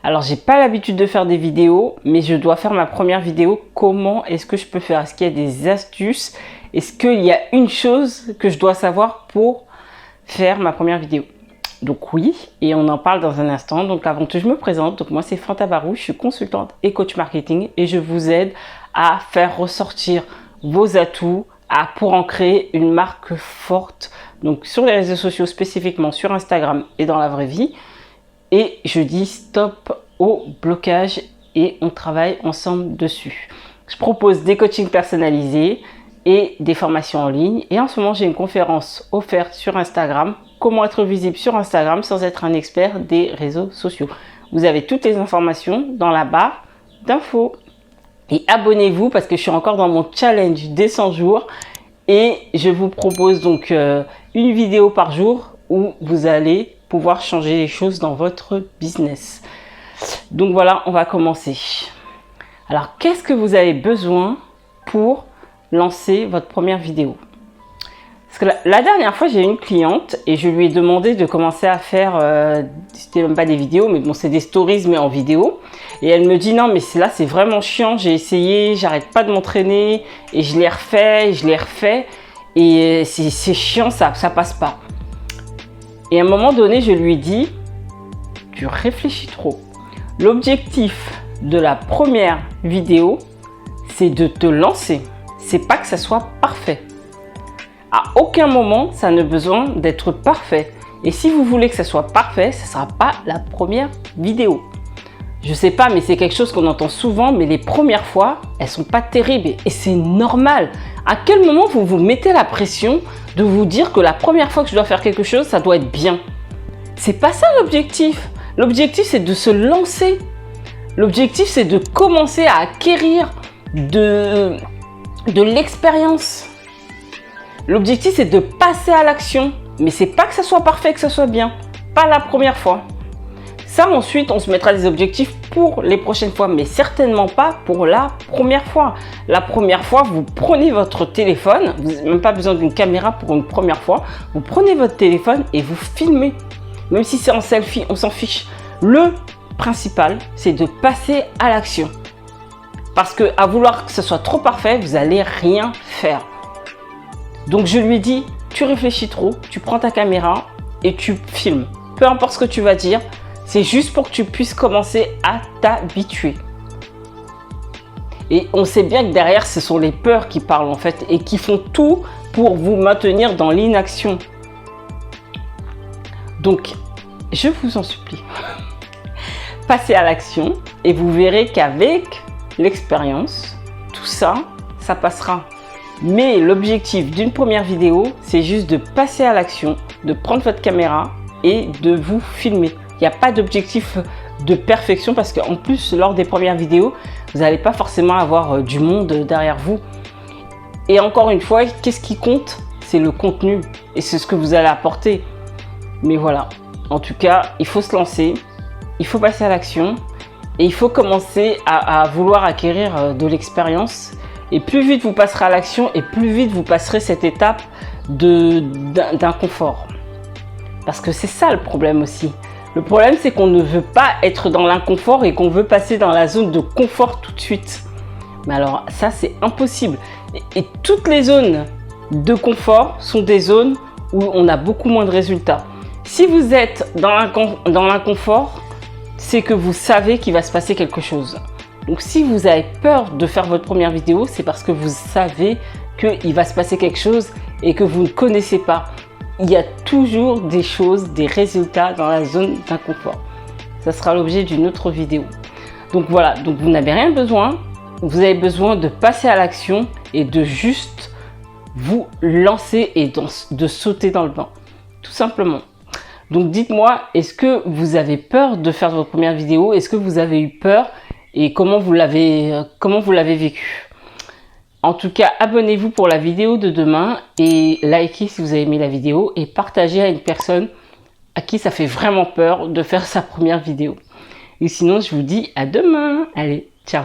Alors, j'ai pas l'habitude de faire des vidéos, mais je dois faire ma première vidéo. Comment est-ce que je peux faire? Est-ce qu'il y a des astuces? Est-ce qu'il y a une chose que je dois savoir pour faire ma première vidéo? Donc oui, et on en parle dans un instant. Donc avant que je me présente, donc moi c'est Fanta Barou, je suis consultante et coach marketing et je vous aide à faire ressortir vos atouts pour en créer une marque forte. Donc sur les réseaux sociaux, spécifiquement sur Instagram et dans la vraie vie. Et je dis stop au blocage et on travaille ensemble dessus. Je propose des coachings personnalisés et des formations en ligne. Et en ce moment, j'ai une conférence offerte sur Instagram. Comment être visible sur Instagram sans être un expert des réseaux sociaux. Vous avez toutes les informations dans la barre d'infos. Et abonnez-vous parce que je suis encore dans mon challenge des 100 jours. Et je vous propose donc une vidéo par jour où vous allez pouvoir changer les choses dans votre business. Donc voilà, on va commencer. Alors, qu'est-ce que vous avez besoin pour lancer votre première vidéo? Parce que la dernière fois, j'ai une cliente et je lui ai demandé de commencer à faire, c'était même pas des vidéos, mais bon, c'est des stories, mais en vidéo. Et elle me dit non, mais là, c'est vraiment chiant. J'ai essayé, j'arrête pas de m'entraîner et je l'ai refait. Et c'est chiant, ça passe pas. Et à un moment donné, je lui ai dit, tu réfléchis trop. L'objectif de la première vidéo, c'est de te lancer. C'est pas que ça soit parfait. À aucun moment, ça n'a besoin d'être parfait. Et si vous voulez que ça soit parfait, ce ne sera pas la première vidéo. Je sais pas, mais c'est quelque chose qu'on entend souvent, mais les premières fois, elles sont pas terribles. Et c'est normal. À quel moment vous vous mettez la pression de vous dire que la première fois que je dois faire quelque chose, ça doit être bien? C'est pas ça l'objectif. L'objectif, c'est de se lancer. L'objectif, c'est de commencer à acquérir de l'expérience. L'objectif, c'est de passer à l'action. Mais c'est pas que ça soit parfait, que ça soit bien. Pas la première fois. Ça, ensuite, on se mettra des objectifs pour les prochaines fois, mais certainement pas pour la première fois. La première fois, vous prenez votre téléphone, vous n'avez même pas besoin d'une caméra pour une première fois. Vous prenez votre téléphone et vous filmez. Même si c'est en selfie, on s'en fiche. Le principal, c'est de passer à l'action. Parce que à vouloir que ce soit trop parfait, vous n'allez rien faire. Donc je lui ai dit, tu réfléchis trop, tu prends ta caméra et tu filmes. Peu importe ce que tu vas dire, c'est juste pour que tu puisses commencer à t'habituer. Et on sait bien que derrière, ce sont les peurs qui parlent en fait et qui font tout pour vous maintenir dans l'inaction. Donc, je vous en supplie, passez à l'action et vous verrez qu'avec l'expérience, tout ça, ça passera. Mais l'objectif d'une première vidéo, c'est juste de passer à l'action, de prendre votre caméra et de vous filmer. Il n'y a pas d'objectif de perfection parce qu'en plus, lors des premières vidéos, vous n'allez pas forcément avoir du monde derrière vous. Et encore une fois, qu'est-ce qui compte? C'est le contenu et c'est ce que vous allez apporter. Mais voilà, en tout cas, il faut se lancer, il faut passer à l'action et il faut commencer à vouloir acquérir de l'expérience. Et plus vite vous passerez à l'action et plus vite vous passerez cette étape d'inconfort. Parce que c'est ça le problème aussi. Le problème, c'est qu'on ne veut pas être dans l'inconfort et qu'on veut passer dans la zone de confort tout de suite. Mais alors, ça, c'est impossible. Et toutes les zones de confort sont des zones où on a beaucoup moins de résultats. Si vous êtes dans l'inconfort, c'est que vous savez qu'il va se passer quelque chose. Donc, si vous avez peur de faire votre première vidéo, c'est parce que vous savez qu'il va se passer quelque chose et que vous ne connaissez pas. Il y a toujours des choses, des résultats dans la zone d'inconfort. Ça sera l'objet d'une autre vidéo. Donc voilà, donc vous n'avez rien besoin. Vous avez besoin de passer à l'action et de juste vous lancer et de sauter dans le bain. Tout simplement. Donc dites-moi, est-ce que vous avez peur de faire votre première vidéo? Est-ce que vous avez eu peur? Et comment vous l'avez vécu? En tout cas, abonnez-vous pour la vidéo de demain et likez si vous avez aimé la vidéo et partagez à une personne à qui ça fait vraiment peur de faire sa première vidéo. Et sinon, je vous dis à demain. Allez, ciao!